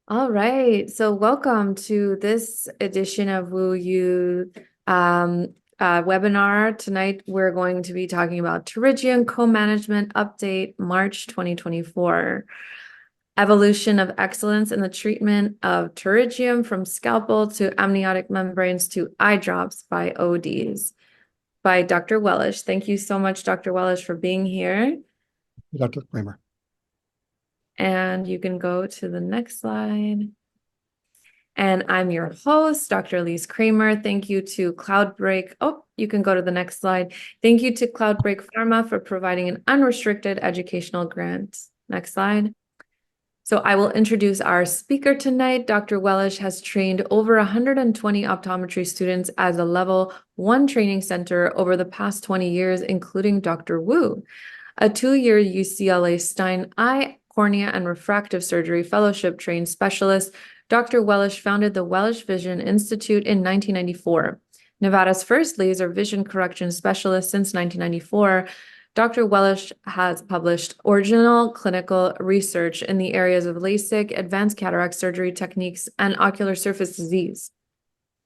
All right, so welcome to this edition of Woo You webinar. Tonight, we're going to be talking about Pterygium Co-Management Update, March 2024. Evolution of excellence in the treatment of pterygium from scalpel to amniotic membranes to eye drops by ODs by Dr. Wellish. Thank you so much, Dr. Wellish, for being here. Dr. Kramer. And you can go to the next slide. And I'm your host, Dr. Elise Kramer. Thank you to Cloudbreak. Oh, you can go to the next slide. Thank you to Cloudbreak Pharma for providing an unrestricted educational grant. Next slide. So I will introduce our speaker tonight. Dr. Wellish has trained over 120 optometry students as a level 1 training center over the past 20 years, including Dr. Wu, a 2-year UCLA Stein Eye, Cornea, and Refractive Surgery Fellowship trained specialist. Dr. Wellish founded the Wellish Vision Institute in 1994. Nevada's first laser vision correction specialist since 1994, Dr. Wellish has published original clinical research in the areas of LASIK, advanced cataract surgery techniques, and ocular surface disease.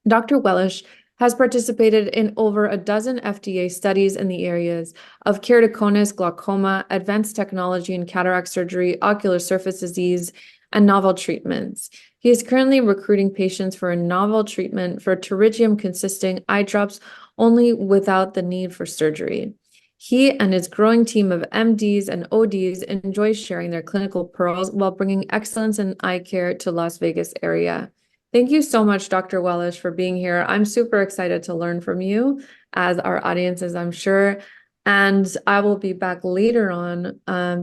Dr. Wellish has participated in over a dozen FDA studies in the areas of keratoconus, glaucoma, advanced technology in cataract surgery, ocular surface disease, and novel treatments. He is currently recruiting patients for a novel treatment for pterygium-consisting eye drops only without the need for surgery. He and his growing team of MDs and ODs enjoy sharing their clinical pearls while bringing excellence in eye care to Las Vegas area. Thank you so much, Dr. Wellish, for being here. I'm super excited to learn from you, as our audience is, I'm sure. And I will be back later on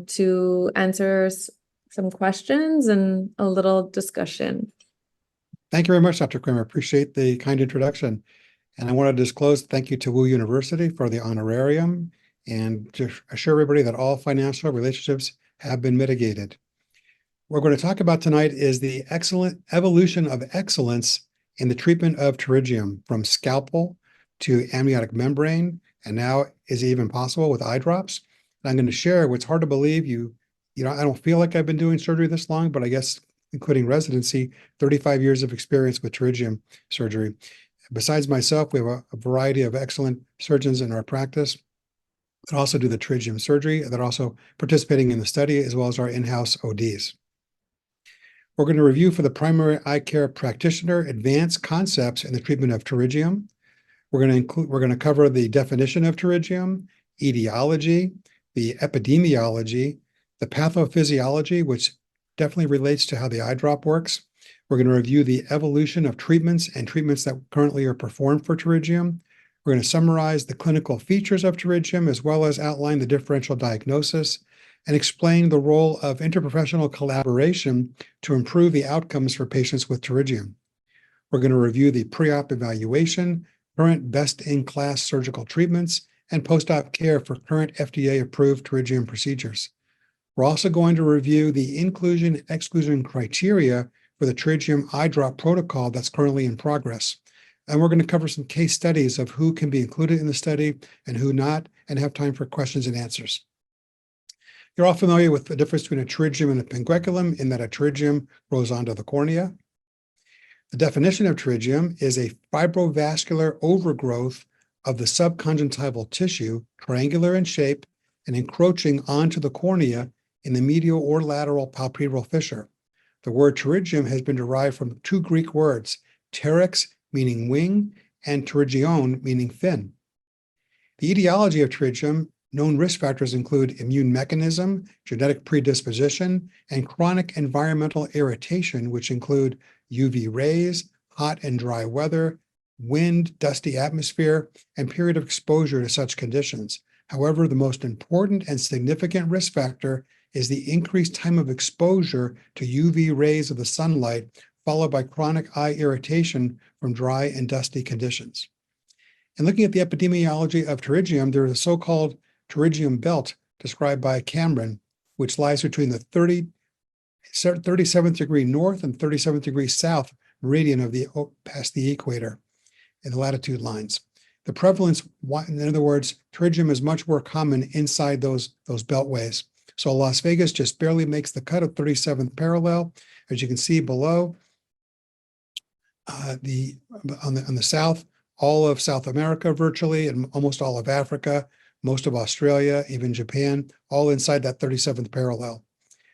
to answer some questions and a little discussion. Thank you very much, Dr. Kramer. Appreciate the kind introduction. And I want to disclose thank you to Wu University for the honorarium and to assure everybody that all financial relationships have been mitigated. What we're going to talk about tonight is the excellent evolution of excellence in the treatment of pterygium from scalpel to amniotic membrane, and now is it even possible with eye drops. And I'm going to share what's hard to believe. I don't feel like I've been doing surgery this long, but I guess including residency, 35 years of experience with pterygium surgery. Besides myself, we have a variety of excellent surgeons in our practice that also do the pterygium surgery, that are also participating in the study, as well as our in-house ODs. We're going to review for the primary eye care practitioner advanced concepts in the treatment of pterygium. We're going to cover the definition of pterygium, etiology, the epidemiology, the pathophysiology, which definitely relates to how the eye drop works. We're going to review the evolution of treatments and treatments that currently are performed for pterygium. We're going to summarize the clinical features of pterygium, as well as outline the differential diagnosis and explain the role of interprofessional collaboration to improve the outcomes for patients with pterygium. We're going to review the pre-op evaluation, current best-in-class surgical treatments, and post-op care for current FDA-approved pterygium procedures. We're also going to review the inclusion-exclusion criteria for the pterygium eye drop protocol that's currently in progress. And we're going to cover some case studies of who can be included in the study and who not, and have time for questions and answers. You're all familiar with the difference between a pterygium and a pingueculum in that a pterygium grows onto the cornea. The definition of pterygium is a fibrovascular overgrowth of the subconjunctival tissue, triangular in shape, and encroaching onto the cornea in the medial or lateral palpebral fissure. The word pterygium has been derived from 2 Greek words, pteryx, meaning wing, and pterygion, meaning fin. The etiology of pterygium, known risk factors include immune mechanism, genetic predisposition, and chronic environmental irritation, which include UV rays, hot and dry weather, wind, dusty atmosphere, and period of exposure to such conditions. However, the most important and significant risk factor is the increased time of exposure to UV rays of the sunlight, followed by chronic eye irritation from dry and dusty conditions. And looking at the epidemiology of pterygium, there is a so-called pterygium belt described by Cameron, which lies between the 37th degree north and 37th degree south meridian of past the equator in the latitude lines. The prevalence, in other words, pterygium is much more common inside those beltways. So Las Vegas just barely makes the cut of 37th parallel. As you can see below, on the south, all of South America virtually, and almost all of Africa, most of Australia, even Japan, all inside that 37th parallel.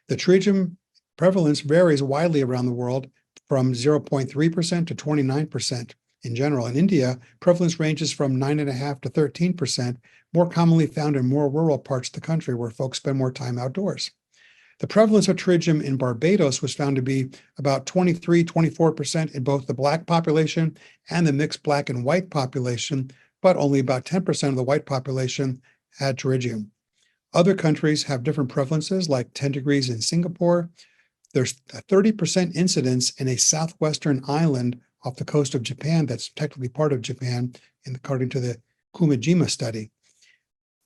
The pterygium prevalence varies widely around the world from 0.3% to 29% in general. In India, prevalence ranges from 9.5% to 13%, more commonly found in more rural parts of the country where folks spend more time outdoors. The prevalence of pterygium in Barbados was found to be about 23-24% in both the Black population and the mixed Black and white population, but only about 10% of the white population had pterygium. Other countries have different prevalences, like 10 degrees in Singapore. There's a 30% incidence in a southwestern island off the coast of Japan that's technically part of Japan, according to the Kumijima study.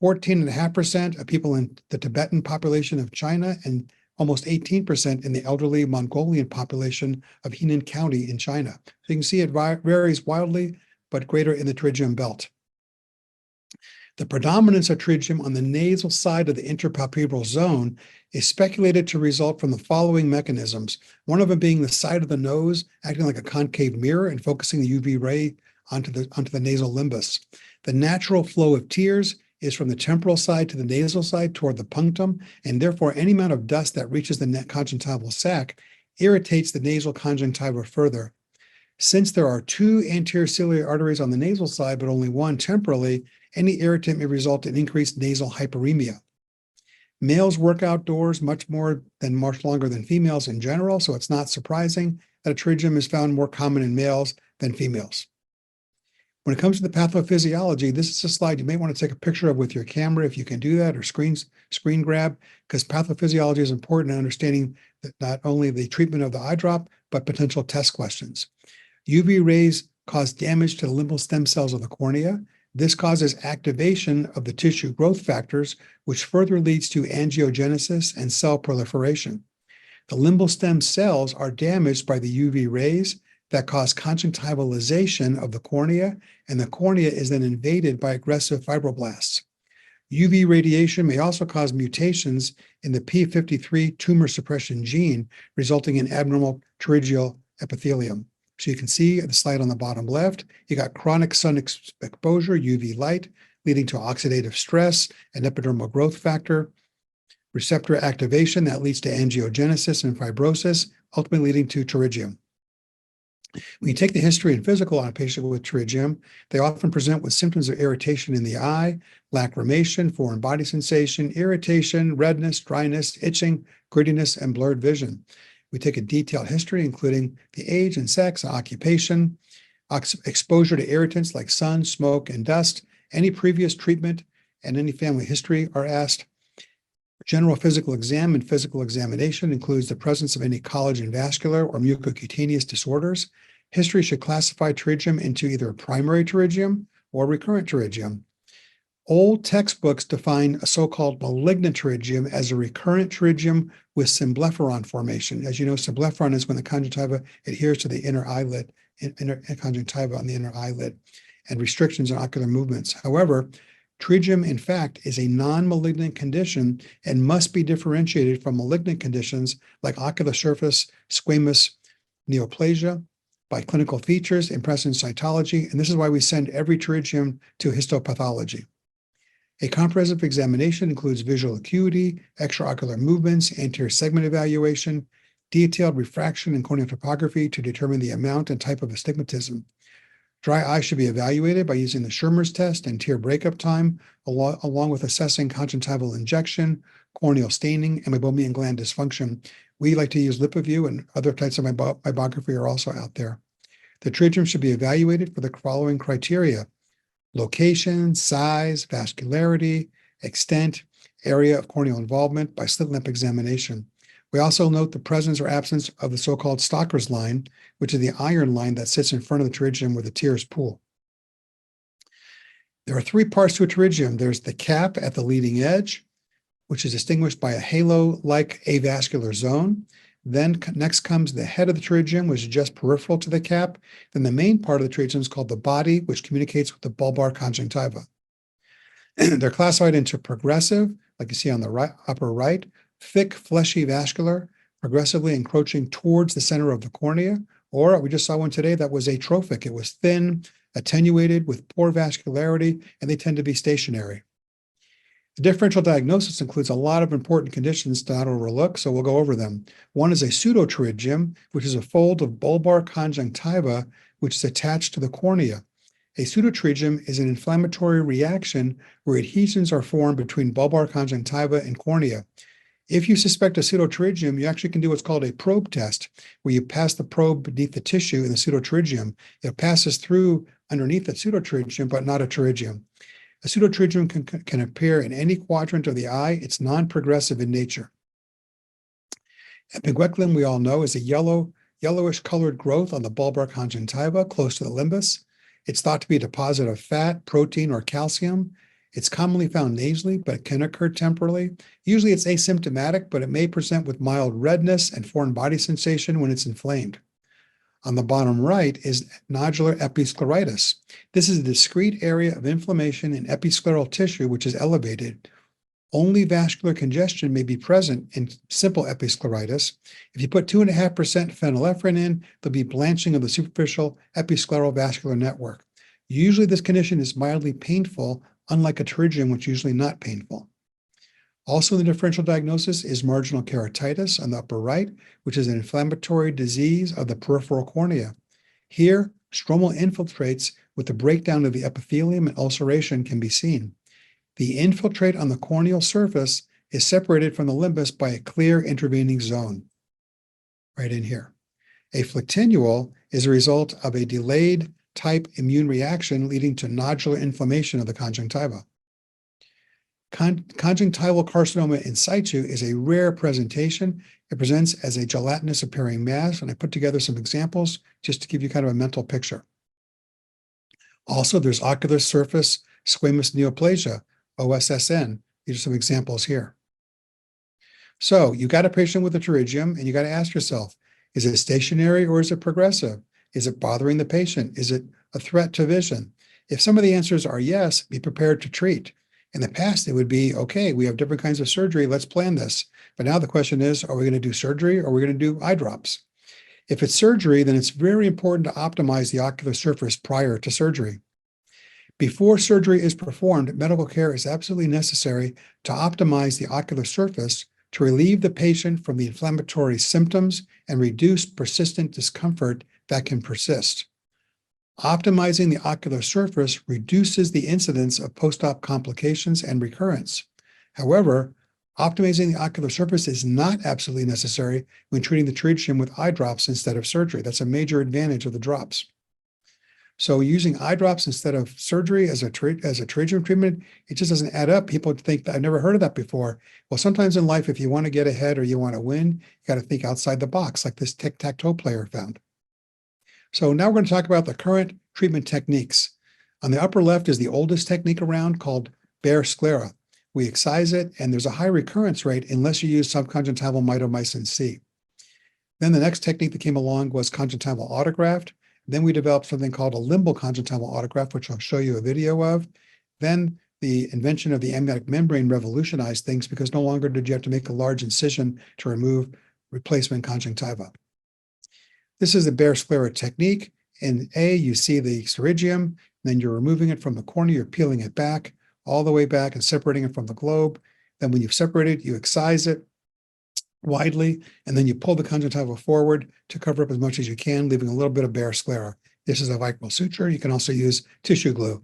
14.5% of people in the Tibetan population of China, and almost 18% in the elderly Mongolian population of Henan County in China. So you can see it varies wildly, but greater in the pterygium belt. The predominance of pterygium on the nasal side of the interpalpebral zone is speculated to result from the following mechanisms, one of them being the side of the nose acting like a concave mirror and focusing the UV ray onto the nasal limbus. The natural flow of tears is from the temporal side to the nasal side toward the punctum, and therefore any amount of dust that reaches the conjunctival sac irritates the nasal conjunctiva further. Since there are two anterior ciliary arteries on the nasal side, but only one temporally, any irritant may result in increased nasal hyperemia. Males work outdoors much longer than females in general, so it's not surprising that a pterygium is found more common in males than females. When it comes to the pathophysiology, this is a slide you may want to take a picture of with your camera if you can do that, or screen grab, because pathophysiology is important in understanding that not only the treatment of the eye drop, but potential test questions. UV rays cause damage to the limbal stem cells of the cornea. This causes activation of the tissue growth factors, which further leads to angiogenesis and cell proliferation. The limbal stem cells are damaged by the UV rays that cause conjunctivalization of the cornea, and the cornea is then invaded by aggressive fibroblasts. UV radiation may also cause mutations in the P53 tumor suppression gene, resulting in abnormal pterygial epithelium. So you can see the slide on the bottom left, you got chronic sun exposure, UV light, leading to oxidative stress and epidermal growth factor, receptor activation that leads to angiogenesis and fibrosis, ultimately leading to pterygium. When you take the history and physical on a patient with pterygium, they often present with symptoms of irritation in the eye, lacrimation, foreign body sensation, irritation, redness, dryness, itching, grittiness, and blurred vision. We take a detailed history, including the age and sex, occupation, exposure to irritants like sun, smoke, and dust, any previous treatment, and any family history are asked. General physical exam and physical examination includes the presence of any collagen vascular or mucocutaneous disorders. History should classify pterygium into either a primary pterygium or recurrent pterygium. Old textbooks define a so-called malignant pterygium as a recurrent pterygium with symblepharon formation. As you know, symblepharon is when the conjunctiva adheres to the inner eyelid, inner conjunctiva on the inner eyelid, and restrictions on ocular movements. However, pterygium, in fact, is a non-malignant condition and must be differentiated from malignant conditions like ocular surface squamous neoplasia by clinical features, impression cytology, and this is why we send every pterygium to histopathology. A comprehensive examination includes visual acuity, extraocular movements, anterior segment evaluation, detailed refraction and corneal topography to determine the amount and type of astigmatism. Dry eye should be evaluated by using the Schirmer's test and tear breakup time, along with assessing conjunctival injection, corneal staining, and meibomian gland dysfunction. We like to use LipiView, and other types of meibography are also out there. The pterygium should be evaluated for the following criteria: location, size, vascularity, extent, area of corneal involvement by slit lamp examination. We also note the presence or absence of the so-called Stocker's line, which is the iron line that sits in front of the pterygium where the tears pool. There are three parts to a pterygium. There's the cap at the leading edge, which is distinguished by a halo-like avascular zone. Then next comes the head of the pterygium, which is just peripheral to the cap. Then the main part of the pterygium is called the body, which communicates with the bulbar conjunctiva. They're classified into progressive, like you see on the right, upper right, thick, fleshy vascular, progressively encroaching towards the center of the cornea, or we just saw one today that was atrophic. It was thin, attenuated with poor vascularity, and they tend to be stationary. The differential diagnosis includes a lot of important conditions to not overlook, so we'll go over them. One is a pseudopterygium, which is a fold of bulbar conjunctiva, which is attached to the cornea. A pseudopterygium is an inflammatory reaction where adhesions are formed between bulbar conjunctiva and cornea. If you suspect a pseudopterygium, you actually can do what's called a probe test, where you pass the probe beneath the tissue in the pseudopterygium. It passes through underneath the pseudopterygium, but not a pterygium. A pseudopterygium can appear in any quadrant of the eye. It's non-progressive in nature. Epigueculum, we all know, is a yellowish colored growth on the bulbar conjunctiva close to the limbus. It's thought to be a deposit of fat, protein, or calcium. It's commonly found nasally, but it can occur temporally. Usually it's asymptomatic, but it may present with mild redness and foreign body sensation when it's inflamed. On the bottom right is nodular episcleritis. This is a discrete area of inflammation in episcleral tissue which is elevated. Only vascular congestion may be present in simple episcleritis. If you put 2.5% phenylephrine in, there'll be blanching of the superficial episcleral vascular network. Usually this condition is mildly painful, unlike a pterygium, which is usually not painful. Also, the differential diagnosis is marginal keratitis on the upper right, which is an inflammatory disease of the peripheral cornea. Here, stromal infiltrates with the breakdown of the epithelium and ulceration can be seen. The infiltrate on the corneal surface is separated from the limbus by a clear intervening zone, right in here. A flectinule is a result of a delayed type immune reaction leading to nodular inflammation of the conjunctiva. Conjunctival carcinoma in situ is a rare presentation. It presents as a gelatinous appearing mass, and I put together some examples just to give you kind of a mental picture. Also, there's ocular surface squamous neoplasia, OSSN. These are some examples here. So you got a patient with a pterygium, and you got to ask yourself, is it stationary or is it progressive? Is it bothering the patient? Is it a threat to vision? If some of the answers are yes, be prepared to treat. In the past, it would be, okay, we have different kinds of surgery, let's plan this. But now the question is, are we going to do surgery or are we going to do eye drops? If it's surgery, then it's very important to optimize the ocular surface prior to surgery. Before surgery is performed, medical care is absolutely necessary to optimize the ocular surface to relieve the patient from the inflammatory symptoms and reduce persistent discomfort that can persist. Optimizing the ocular surface reduces the incidence of post-op complications and recurrence. However, optimizing the ocular surface is not absolutely necessary when treating the pterygium with eye drops instead of surgery. That's a major advantage of the drops. So using eye drops instead of surgery as a pterygium treatment, it just doesn't add up. People think, I've never heard of that before. Well, sometimes in life, if you want to get ahead or you want to win, you got to think outside the box, like this tic-tac-toe player found. So now we're going to talk about the current treatment techniques. On the upper left is the oldest technique around called bare sclera. We excise it, and there's a high recurrence rate unless you use subconjunctival mitomycin C. Then the next technique that came along was conjunctival autograft. Then we developed something called a limbal conjunctival autograft, which I'll show you a video of. Then the invention of the amniotic membrane revolutionized things because no longer did you have to make a large incision to remove replacement conjunctiva. This is the bare sclera technique. In A, you see the pterygium, then you're removing it from the cornea, you're peeling it back, all the way back and separating it from the globe. Then when you've separated, you excise it widely, and then you pull the conjunctiva forward to cover up as much as you can, leaving a little bit of bare sclera. This is a vicryl suture. You can also use tissue glue.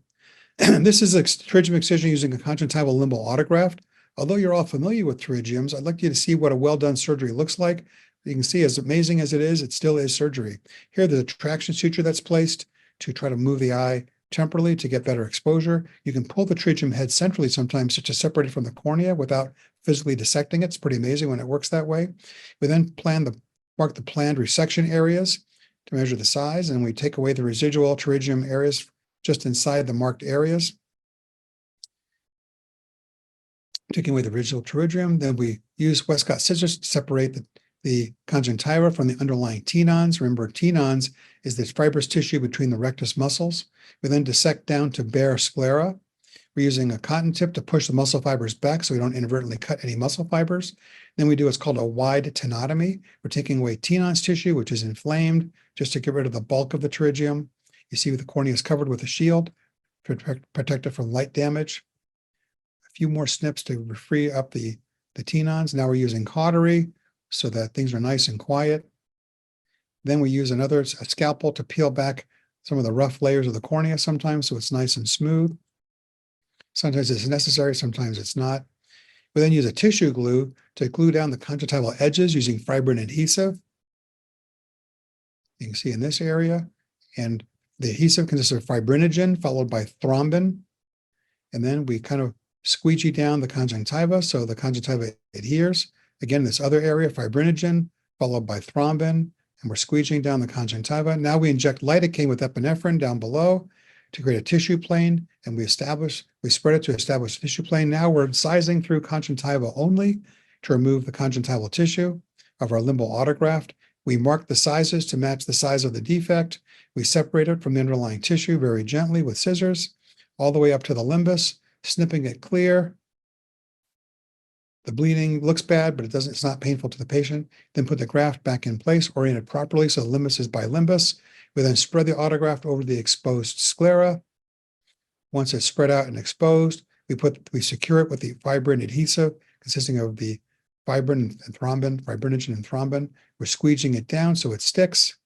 This is a pterygium excision using a conjunctival limbal autograft. Although you're all familiar with pterygiums, I'd like you to see what a well-done surgery looks like. You can see, as amazing as it still is surgery. Here, there's a traction suture that's placed to try to move the eye temporally to get better exposure. You can pull the pterygium head centrally sometimes to separate it from the cornea without physically dissecting it. It's pretty amazing when it works that way. We then mark the planned resection areas to measure the size, and we take away the residual pterygium areas just inside the marked areas. Taking away the residual pterygium, then we use Westcott scissors to separate the conjunctiva from the underlying tenons. Remember, tenons is this fibrous tissue between the rectus muscles. We then dissect down to bare sclera. We're using a cotton tip to push the muscle fibers back so we don't inadvertently cut any muscle fibers. Then we do what's called a wide tenotomy. We're taking away Tenon's tissue, which is inflamed, just to get rid of the bulk of the pterygium. You see the cornea is covered with a shield to protect it from light damage. A few more snips to free up the tenons. Now we're using cautery so that things are nice and quiet. Then we use a scalpel to peel back some of the rough layers of the cornea sometimes so it's nice and smooth. Sometimes it's necessary, sometimes it's not. We then use a tissue glue to glue down the conjunctival edges using fibrin adhesive. You can see in this area. And the adhesive consists of fibrinogen followed by thrombin. And then we kind of squeegee down the conjunctiva so the conjunctiva adheres. Again, this other area, fibrinogen followed by thrombin. And we're squeegeeing down the conjunctiva. Now we inject lidocaine with epinephrine down below to create a tissue plane, and we spread it to establish a tissue plane. Now we're incising through conjunctiva only to remove the conjunctival tissue of our limbal autograft. We mark the sizes to match the size of the defect. We separate it from the underlying tissue very gently with scissors, all the way up to the limbus, snipping it clear. The bleeding looks bad, but it's not painful to the patient. Then put the graft back in place, oriented properly so the limbus is by limbus. We then spread the autograft over the exposed sclera. Once it's spread out and exposed, we secure it with the fibrin adhesive consisting of the fibrinogen and thrombin. We're squeegeeing it down so it sticks.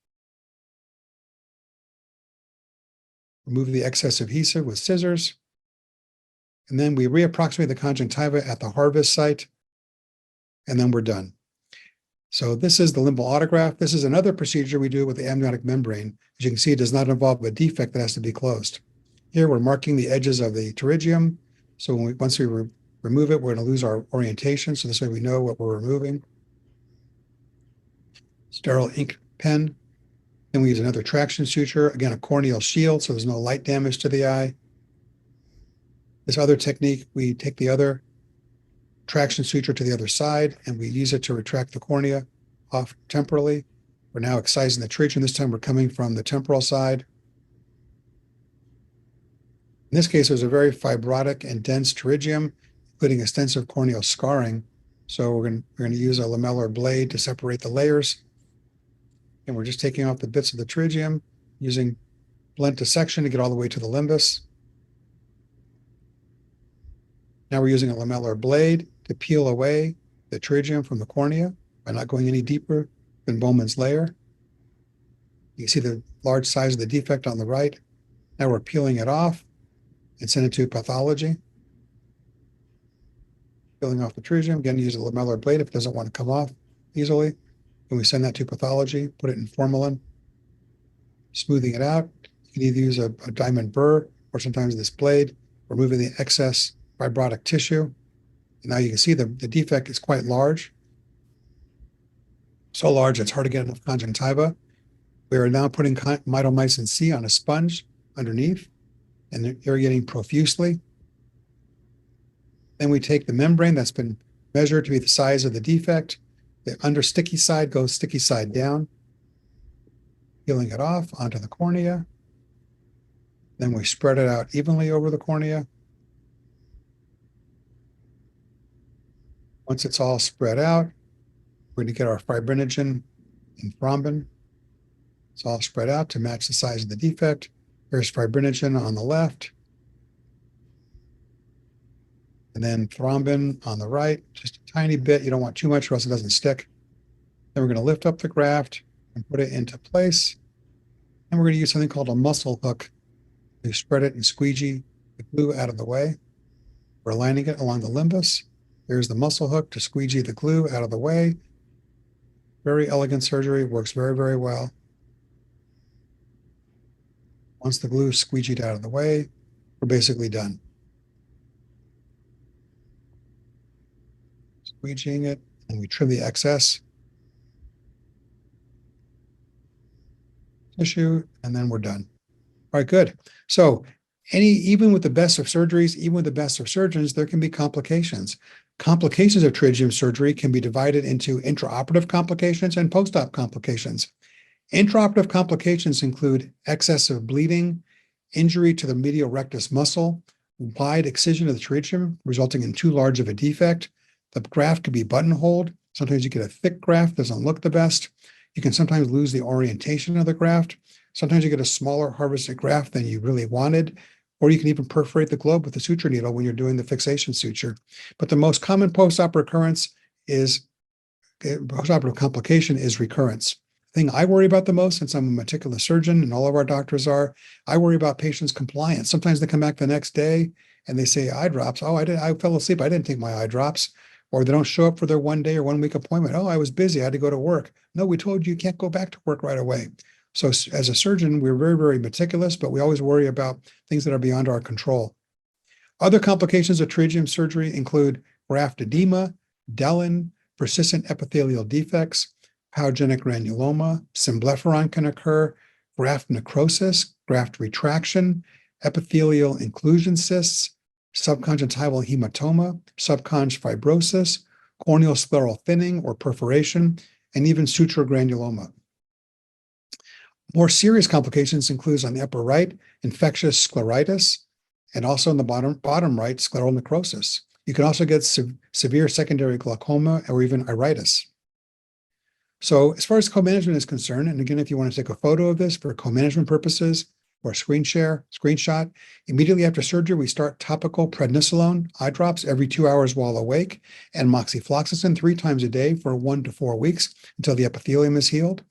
Remove the excess adhesive with scissors. And then we reapproximate the conjunctiva at the harvest site, and then we're done. So this is the limbal autograft. This is another procedure we do with the amniotic membrane. As you can see, it does not involve a defect that has to be closed. Here we're marking the edges of the pterygium. So once we remove it, we're going to lose our orientation. So this way we know what we're removing. Sterile ink pen. Then we use another traction suture. Again, a corneal shield, so there's no light damage to the eye. This other technique, we take the other traction suture to the other side, and we use it to retract the cornea off temporally. We're now excising the pterygium. This time we're coming from the temporal side. In this case, it was a very fibrotic and dense pterygium, including extensive corneal scarring. So we're going to use a lamellar blade to separate the layers. And we're just taking off the bits of the pterygium, using blunt dissection to get all the way to the limbus. Now we're using a lamellar blade to peel away the pterygium from the cornea by not going any deeper than Bowman's layer. You can see the large size of the defect on the right. Now we're peeling it off and send it to pathology. Peeling off the pterygium, again, use a lamellar blade if it doesn't want to come off easily. And we send that to pathology, put it in formalin, smoothing it out. You can either use a diamond burr or sometimes this blade, removing the excess fibrotic tissue. And now you can see the defect is quite large. So large it's hard to get enough conjunctiva. We are now putting mitomycin C on a sponge underneath and irrigating profusely. Then we take the membrane that's been measured to be the size of the defect. The under sticky side goes sticky side down, peeling it off onto the cornea. Then we spread it out evenly over the cornea. Once it's all spread out, we're going to get our fibrinogen and thrombin. It's all spread out to match the size of the defect. Here's fibrinogen on the left. And then thrombin on the right, just a tiny bit. You don't want too much or else it doesn't stick. Then we're going to lift up the graft and put it into place. And we're going to use something called a muscle hook to spread it and squeegee the glue out of the way. We're aligning it along the limbus. Here's the muscle hook to squeegee the glue out of the way. Very elegant surgery, works very, very well. Once the glue is squeegeed out of the way, we're basically done. Squeegeeing it, and we trim the excess tissue, and then we're done. All right, good. So even with the best of surgeries, even with the best of surgeons, there can be complications. Complications of pterygium surgery can be divided into intraoperative complications and post-op complications. Intraoperative complications include excessive bleeding, injury to the medial rectus muscle, wide excision of the pterygium, resulting in too large of a defect. The graft could be buttonholed. Sometimes you get a thick graft, doesn't look the best. You can sometimes lose the orientation of the graft. Sometimes you get a smaller harvested graft than you really wanted, or you can even perforate the globe with a suture needle when you're doing the fixation suture. But the most common post-op postoperative complication is recurrence. The thing I worry about the most, since I'm a meticulous surgeon and all of our doctors are, I worry about patients' compliance. Sometimes they come back the next day and they say eye drops. Oh, I fell asleep. I didn't take my eye drops. Or they don't show up for their 1 day or 1 week appointment. Oh, I was busy. I had to go to work. No, we told you can't go back to work right away. So as a surgeon, we're very, very meticulous, but we always worry about things that are beyond our control. Other complications of pterygium surgery include graft edema, Dellin, persistent epithelial defects, pyogenic granuloma, symblepharon can occur, graft necrosis, graft retraction, epithelial inclusion cysts, subconjunctival hematoma, subconj fibrosis, corneal scleral thinning or perforation, and even suture granuloma. More serious complications include on the upper right, infectious scleritis, and also in the bottom right, scleral necrosis. You can also get severe secondary glaucoma or even iritis. So as far as co-management is concerned, and again, if you want to take a photo of this for co-management purposes or a screenshot, immediately after surgery, we start topical prednisolone eye drops every 2 hours while awake and moxifloxacin 3 times a day for 1 to 4 weeks until the epithelium is healed.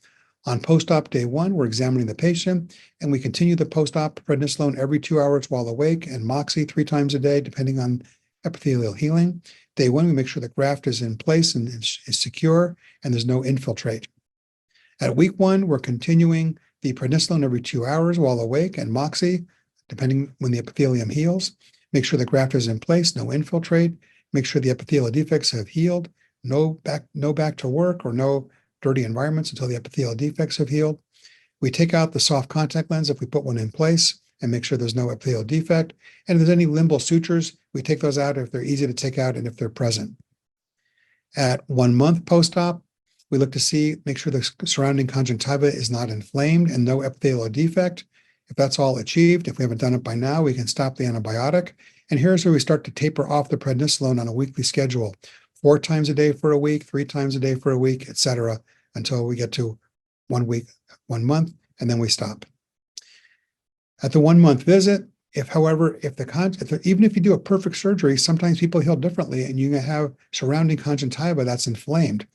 On post-op day 1, we're examining the patient, and we continue the post-op prednisolone every 2 hours while awake and moxi 3 times a day, depending on epithelial healing. Day 1, we make sure the graft is in place and is secure, and there's no infiltrate. At week 1, we're continuing the prednisolone every 2 hours while awake and moxi, depending when the epithelium heals. Make sure the graft is in place, no infiltrate. Make sure the epithelial defects have healed, no back to work or no dirty environments until the epithelial defects have healed. We take out the soft contact lens if we put one in place and make sure there's no epithelial defect. And if there's any limbal sutures, we take those out if they're easy to take out and if they're present. At 1 month post-op, we look to make sure the surrounding conjunctiva is not inflamed and no epithelial defect. If that's all achieved, if we haven't done it by now, we can stop the antibiotic. And here's where we start to taper off the prednisolone on a weekly schedule, 4 times a day for a week, 3 times a day for a week, etc., until we get to 1 week, 1 month, and then we stop. At the 1 month visit, even if you do a perfect surgery, sometimes people heal differently and you have surrounding conjunctiva that's inflamed.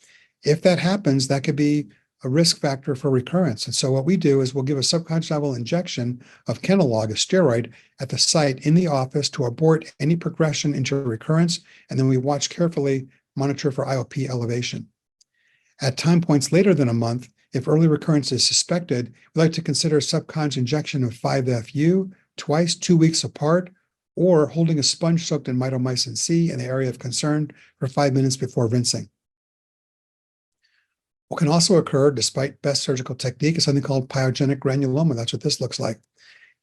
If that happens, that could be a risk factor for recurrence. And so what we do is we'll give a subconjunctival injection of Kenalog, a steroid, at the site in the office to abort any progression into recurrence. And then we watch carefully, monitor for IOP elevation. At time points later than a month, if early recurrence is suspected, we like to consider subconj injection of 5-FU twice 2 weeks apart, or holding a sponge soaked in mitomycin C in the area of concern for 5 minutes before rinsing. What can also occur, despite best surgical technique, is something called pyogenic granuloma. That's what this looks like.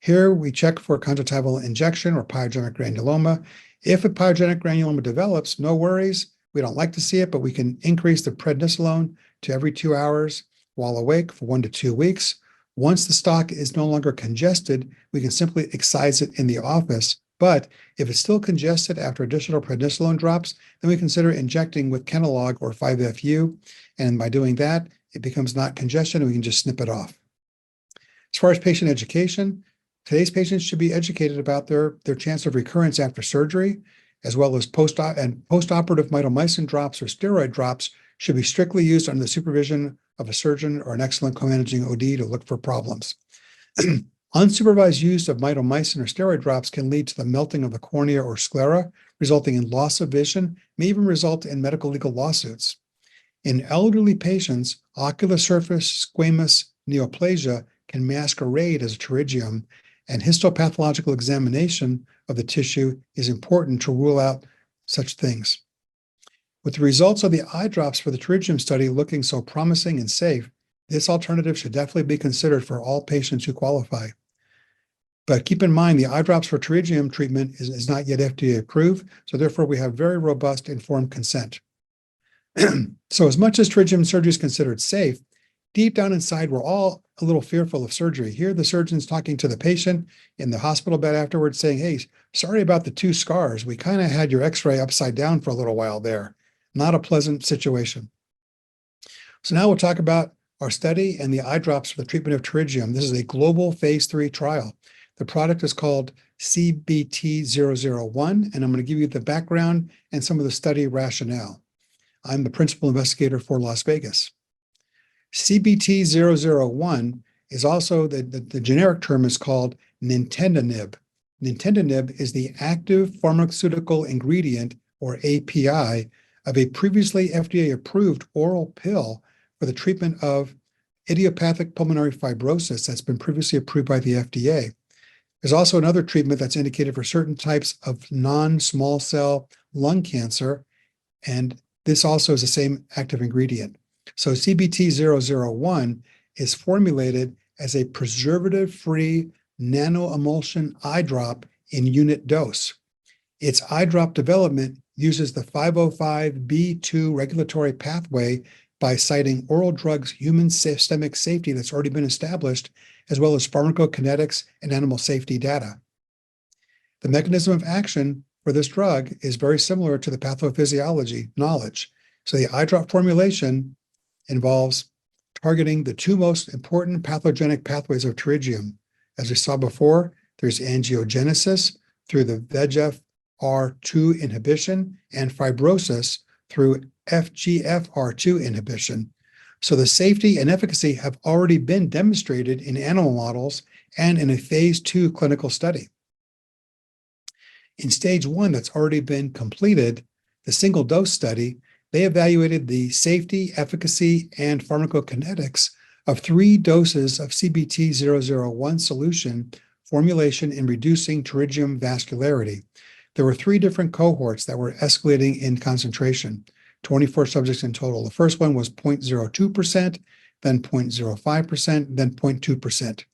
Here we check for conjunctival injection or pyogenic granuloma. If a pyogenic granuloma develops, no worries. We don't like to see it, but we can increase the prednisolone to every 2 hours while awake for 1 to 2 weeks. Once the stock is no longer congested, we can simply excise it in the office. But if it's still congested after additional prednisolone drops, then we consider injecting with Kenalog or 5-FU. And by doing that, it becomes not congestion and we can just snip it off. As far as patient education, today's patients should be educated about their chance of recurrence after surgery, as well as post-operative mitomycin drops or steroid drops should be strictly used under the supervision of a surgeon or an excellent co-managing OD to look for problems. Unsupervised use of mitomycin or steroid drops can lead to the melting of the cornea or sclera, resulting in loss of vision, may even result in medical legal lawsuits. In elderly patients, ocular surface squamous neoplasia can masquerade as a pterygium, and histopathological examination of the tissue is important to rule out such things. With the results of the eye drops for the pterygium study looking so promising and safe, this alternative should definitely be considered for all patients who qualify. But keep in mind, the eye drops for pterygium treatment is not yet FDA approved, so therefore we have very robust informed consent. So as much as pterygium surgery is considered safe, deep down inside, we're all a little fearful of surgery. Here, the surgeon's talking to the patient in the hospital bed afterwards saying, hey, sorry about the 2 scars. We kind of had your x-ray upside down for a little while there. Not a pleasant situation. So now we'll talk about our study and the eye drops for the treatment of pterygium. This is a global phase 3 trial. The product is called CBT-001, and I'm going to give you the background and some of the study rationale. I'm the principal investigator for Las Vegas. CBT-001 is also, the generic term is called nintedanib. Nintedanib is the active pharmaceutical ingredient, or API, of a previously FDA-approved oral pill for the treatment of idiopathic pulmonary fibrosis that's been previously approved by the FDA. There's also another treatment that's indicated for certain types of non-small cell lung cancer, and this also is the same active ingredient. So CBT-001 is formulated as a preservative-free nanoemulsion eye drop in unit dose. Its eye drop development uses the 505(b)(2) regulatory pathway by citing oral drugs' human systemic safety that's already been established, as well as pharmacokinetics and animal safety data. The mechanism of action for this drug is very similar to the pathophysiology knowledge. So the eye drop formulation involves targeting the 2 most important pathogenic pathways of pterygium. As we saw before, there's angiogenesis through the VEGFR2 inhibition and fibrosis through FGFR2 inhibition. So the safety and efficacy have already been demonstrated in animal models and in a phase 2 clinical study. In stage 1 that's already been completed, the single dose study, they evaluated the safety, efficacy, and pharmacokinetics of 3 doses of CBT-001 solution formulation in reducing pterygium vascularity. There were 3 different cohorts that were escalating in concentration, 24 subjects in total. The first one was 0.02%, then 0.05%, then 0.2%.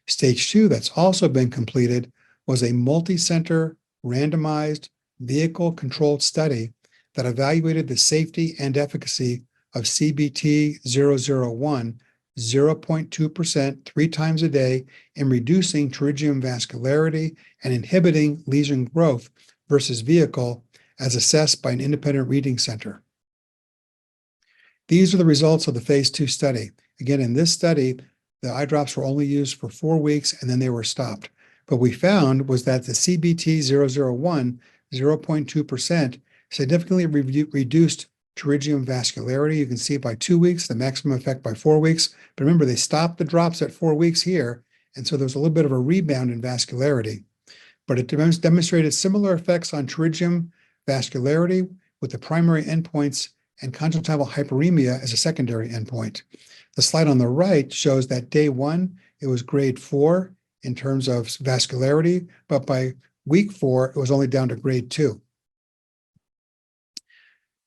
Stage 2, that's also been completed, was a multi-center, randomized, vehicle-controlled study that evaluated the safety and efficacy of CBT-001, 0.2% 3 times a day in reducing pterygium vascularity and inhibiting lesion growth versus vehicle as assessed by an independent reading center. These are the results of the phase 2 study. Again, in this study, the eye drops were only used for 4 weeks and then they were stopped. What we found was that the CBT-001, 0.2%, significantly reduced pterygium vascularity. You can see it by 2 weeks, the maximum effect by 4 weeks. But remember, they stopped the drops at 4 weeks here, and so there's a little bit of a rebound in vascularity. But it demonstrated similar effects on pterygium vascularity with the primary endpoints and conjunctival hyperemia as a secondary endpoint. The slide on the right shows that day 1, it was grade 4 in terms of vascularity, but by week 4, it was only down to grade 2.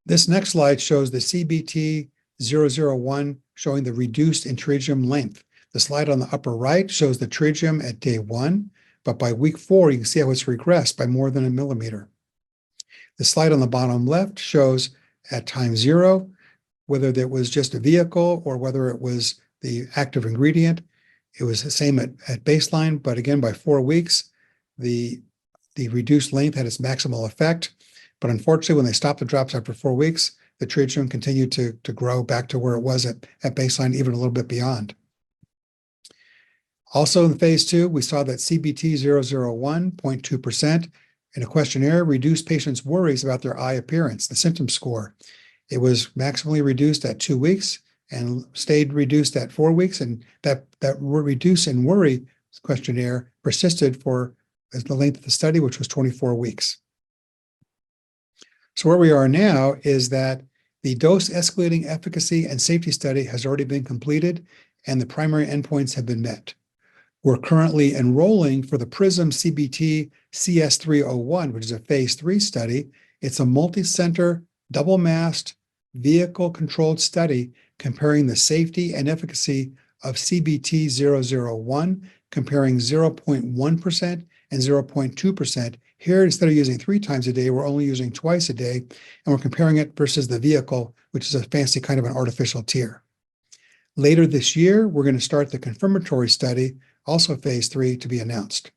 This next slide shows the CBT-001 showing the reduced in pterygium length. The slide on the upper right shows the pterygium at day 1, but by week 4, you can see how it's regressed by more than 1 millimeter. The slide on the bottom left shows at time 0, whether that was just a vehicle or whether it was the active ingredient. It was the same at baseline, but again, by 4 weeks, the reduced length had its maximal effect. But unfortunately, when they stopped the drops after 4 weeks, the pterygium continued to grow back to where it was at baseline, even a little bit beyond. Also in phase 2, we saw that CBT-001, 0.2%, in a questionnaire reduced patients' worries about their eye appearance, the symptom score. It was maximally reduced at 2 weeks and stayed reduced at 4 weeks, and that reduce in worry questionnaire persisted for the length of the study, which was 24 weeks. So where we are now is that the dose escalating efficacy and safety study has already been completed and the primary endpoints have been met. We're currently enrolling for the PRISM CBT CS301, which is a phase 3 study. It's a multi-center, double-masked, vehicle-controlled study comparing the safety and efficacy of CBT-001, comparing 0.1% and 0.2%. Here, instead of using 3 times a day, we're only using twice a day, and we're comparing it versus the vehicle, which is a fancy kind of an artificial tear. Later this year, we're going to start the confirmatory study, also phase 3, to be announced.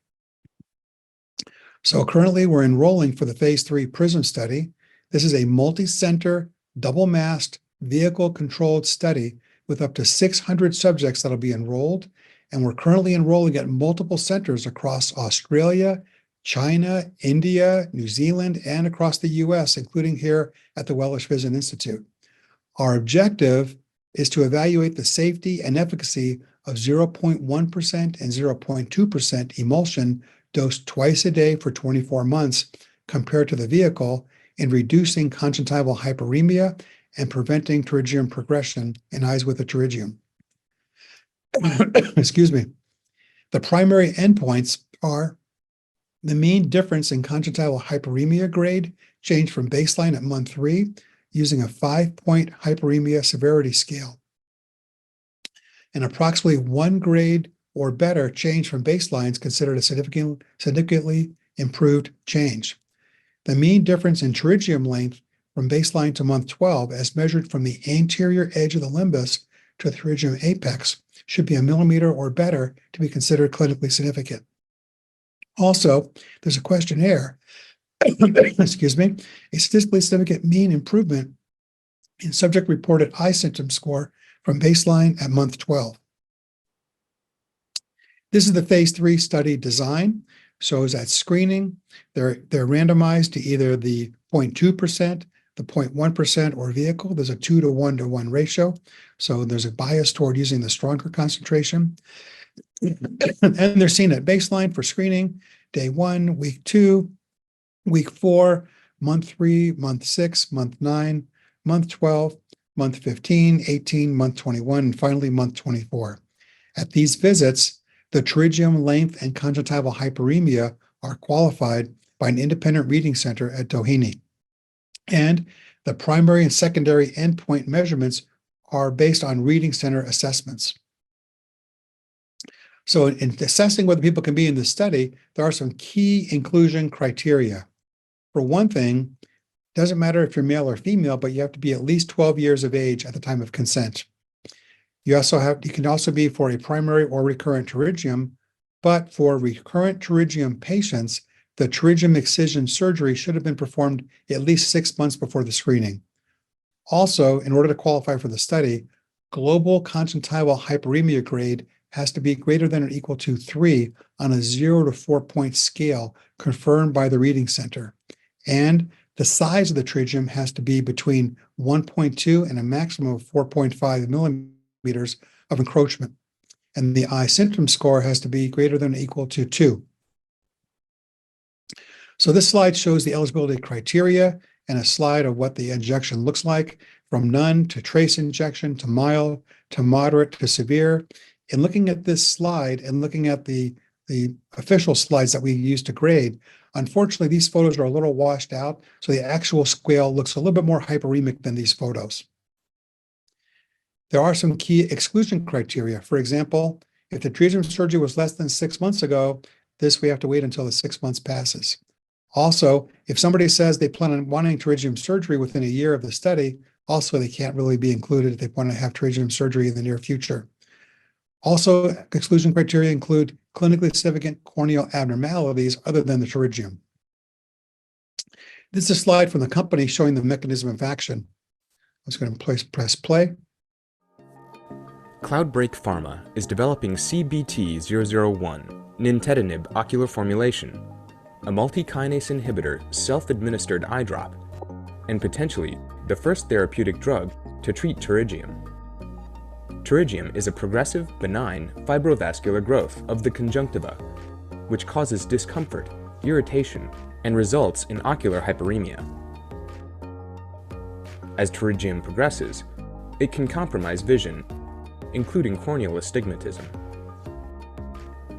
So currently we're enrolling for the phase 3 PRISM study. This is a multi-center, double-masked, vehicle-controlled study with up to 600 subjects that'll be enrolled. And we're currently enrolling at multiple centers across Australia, China, India, New Zealand, and across the US, including here at the Wellish Vision Institute. Our objective is to evaluate the safety and efficacy of 0.1% and 0.2% emulsion dosed twice a day for 24 months compared to the vehicle in reducing conjunctival hyperemia and preventing pterygium progression in eyes with a pterygium. Excuse me. The primary endpoints are the mean difference in conjunctival hyperemia grade changed from baseline at month 3 using a 5-point hyperemia severity scale. And approximately 1 grade or better change from baseline is considered a significantly improved change. The mean difference in pterygium length from baseline to month 12, as measured from the anterior edge of the limbus to the pterygium apex, should be 1 millimeter or better to be considered clinically significant. Also, there's a questionnaire, excuse me, a statistically significant mean improvement in subject-reported eye symptom score from baseline at month 12. This is the phase 3 study design. So as at screening, they're randomized to either the 0.2%, the 0.1%, or vehicle. There's a 2 to 1 to 1 ratio. So there's a bias toward using the stronger concentration. And they're seen at baseline for screening, day 1, week 2, week 4, month 3, month 6, month 9, month 12, month 15, 18, month 21, and finally month 24. At these visits, the pterygium length and conjunctival hyperemia are qualified by an independent reading center at Doheny. And the primary and secondary endpoint measurements are based on reading center assessments. So in assessing whether people can be in this study, there are some key inclusion criteria. For one thing, it doesn't matter if you're male or female, but you have to be at least 12 years of age at the time of consent. You can also be for a primary or recurrent pterygium, but for recurrent pterygium patients, the pterygium excision surgery should have been performed at least 6 months before the screening. Also, in order to qualify for the study, global conjunctival hyperemia grade has to be greater than or equal to 3 on a 0 to 4-point scale confirmed by the reading center. And the size of the pterygium has to be between 1.2 and a maximum of 4.5 millimeters of encroachment. And the eye symptom score has to be greater than or equal to 2. So this slide shows the eligibility criteria and a slide of what the injection looks like, from none to trace injection to mild to moderate to severe. In looking at this slide and looking at the official slides that we use to grade, unfortunately, these photos are a little washed out, so the actual scale looks a little bit more hyperemic than these photos. There are some key exclusion criteria. For example, if the pterygium surgery was less than 6 months ago, we have to wait until the 6 months passes. Also, if somebody says they plan on wanting pterygium surgery within a year of the study, also they can't really be included if they want to have pterygium surgery in the near future. Also, exclusion criteria include clinically significant corneal abnormalities other than the pterygium. This is a slide from the company showing the mechanism of action. I'm just going to press play. Cloudbreak Pharma is developing CBT-001, nintedanib ocular formulation, a multi-kinase inhibitor self-administered eye drop, and potentially the first therapeutic drug to treat pterygium. Pterygium is a progressive, benign fibrovascular growth of the conjunctiva, which causes discomfort, irritation, and results in ocular hyperemia. As pterygium progresses, it can compromise vision, including corneal astigmatism.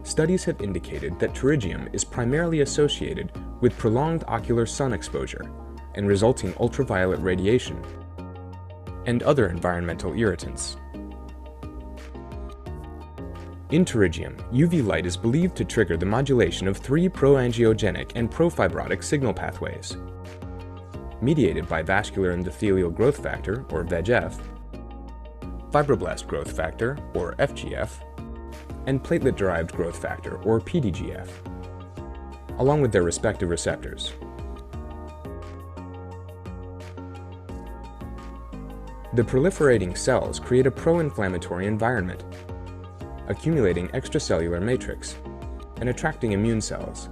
Studies have indicated that pterygium is primarily associated with prolonged ocular sun exposure and resulting ultraviolet radiation and other environmental irritants. In pterygium, UV light is believed to trigger the modulation of 3 proangiogenic and profibrotic signal pathways. Mediated by vascular endothelial growth factor, or VEGF, fibroblast growth factor, or FGF, and platelet-derived growth factor, or PDGF, along with their respective receptors. The proliferating cells create a pro-inflammatory environment, accumulating extracellular matrix and attracting immune cells,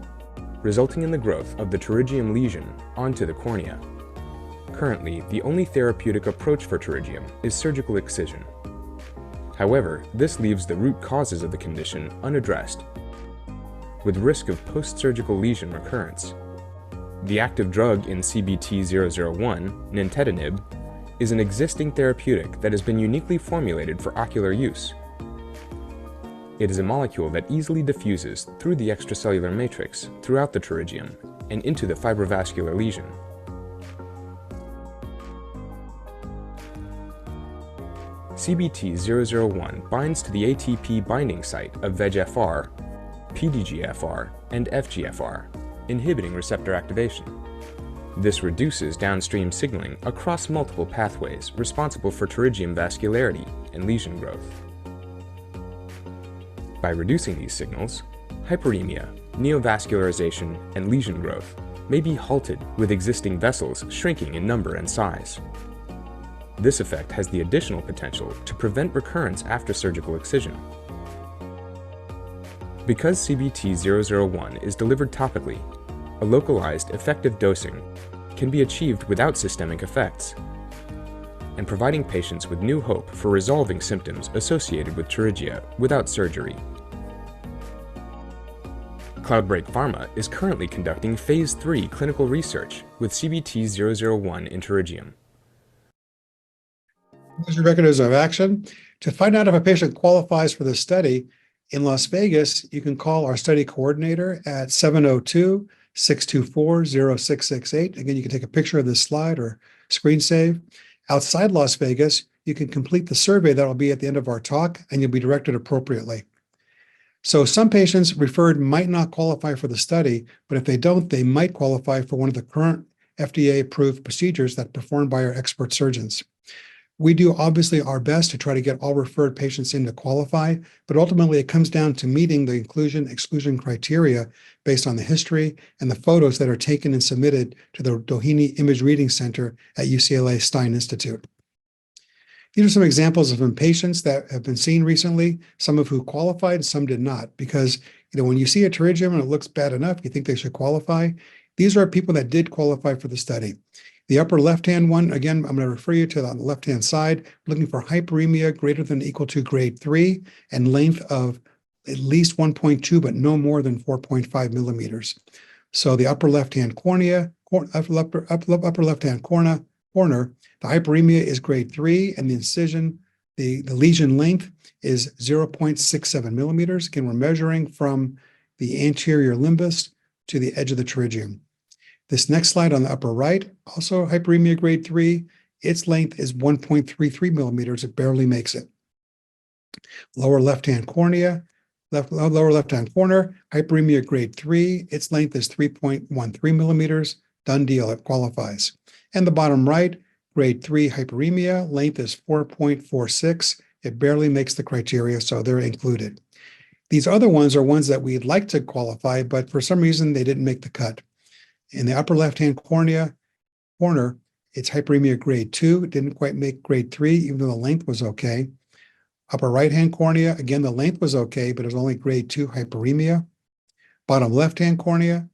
resulting in the growth of the pterygium lesion onto the cornea. Currently, the only therapeutic approach for pterygium is surgical excision. However, this leaves the root causes of the condition unaddressed, with risk of post-surgical lesion recurrence. The active drug in CBT-001, nintedanib, is an existing therapeutic that has been uniquely formulated for ocular use. It is a molecule that easily diffuses through the extracellular matrix throughout the pterygium and into the fibrovascular lesion. CBT-001 binds to the ATP binding site of VEGFR, PDGFR, and FGFR, inhibiting receptor activation. This reduces downstream signaling across multiple pathways responsible for pterygium vascularity and lesion growth. By reducing these signals, hyperemia, neovascularization, and lesion growth may be halted with existing vessels shrinking in number and size. This effect has the additional potential to prevent recurrence after surgical excision. Because CBT-001 is delivered topically, a localized, effective dosing can be achieved without systemic effects, and providing patients with new hope for resolving symptoms associated with pterygia without surgery. Cloudbreak Pharma is currently conducting Phase 3 clinical research with CBT-001 in pterygium. Those are mechanisms of action. To find out if a patient qualifies for the study in Las Vegas, you can call our study coordinator at 702-624-0668. Again, you can take a picture of this slide or screen save. Outside Las Vegas, you can complete the survey that will be at the end of our talk, and you'll be directed appropriately. So some patients referred might not qualify for the study, but if they don't, they might qualify for one of the current FDA-approved procedures that are performed by our expert surgeons. We do obviously our best to try to get all referred patients in to qualify, but ultimately it comes down to meeting the inclusion-exclusion criteria based on the history and the photos that are taken and submitted to the Doheny Image Reading Center at UCLA Stein Institute. These are some examples of patients that have been seen recently, some of who qualified, some did not, because when you see a pterygium and it looks bad enough, you think they should qualify. These are people that did qualify for the study. The upper left-hand one, again, I'm going to refer you to on the left-hand side, looking for hyperemia greater than or equal to grade 3 and length of at least 1.2, but no more than 4.5 millimeters. So the upper left-hand cornea, upper left-hand corner, the hyperemia is grade 3, and the incision, the lesion length is 0.67 millimeters. Again, we're measuring from the anterior limbus to the edge of the pterygium. This next slide on the upper right, also hyperemia grade 3, its length is 1.33 millimeters. It barely makes it. Lower left-hand cornea, lower left-hand corner, hyperemia grade 3, its length is 3.13 millimeters. Done deal, it qualifies. And the bottom right, grade 3 hyperemia, length is 4.46. It barely makes the criteria, so they're included. These other ones are ones that we'd like to qualify, but for some reason they didn't make the cut. In the upper left-hand corner, it's hyperemia grade 2. It didn't quite make grade 3, even though the length was okay. Upper right-hand cornea, again, the length was okay, but it was only grade 2 hyperemia. Bottom left-hand corner,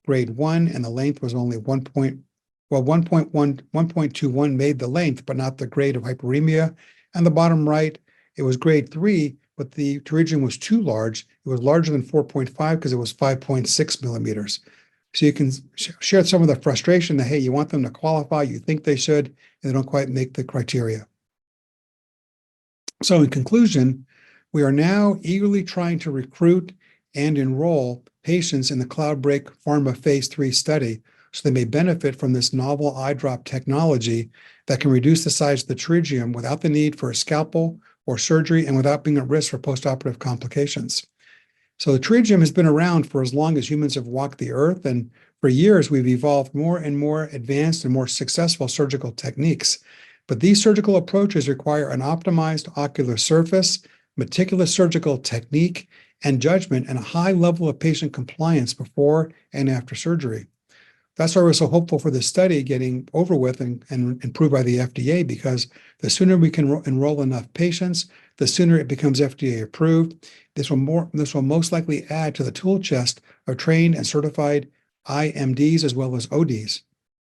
grade 1, and the length was only 1.21 made the length, but not the grade of hyperemia. And the bottom right, it was grade 3, but the pterygium was too large. It was larger than 4.5 because it was 5.6 millimeters. So you can share some of the frustration that, hey, you want them to qualify, you think they should, and they don't quite make the criteria. So in conclusion, we are now eagerly trying to recruit and enroll patients in the Cloudbreak Pharma Phase 3 study so they may benefit from this novel eye drop technology that can reduce the size of the pterygium without the need for a scalpel or surgery and without being at risk for postoperative complications. So the pterygium has been around for as long as humans have walked the earth, and for years we've evolved more and more advanced and more successful surgical techniques. But these surgical approaches require an optimized ocular surface, meticulous surgical technique, and judgment, and a high level of patient compliance before and after surgery. That's why we're so hopeful for this study getting over with and approved by the FDA, because the sooner we can enroll enough patients, the sooner it becomes FDA approved. This will most likely add to the tool chest of trained and certified IMDs as well as ODs.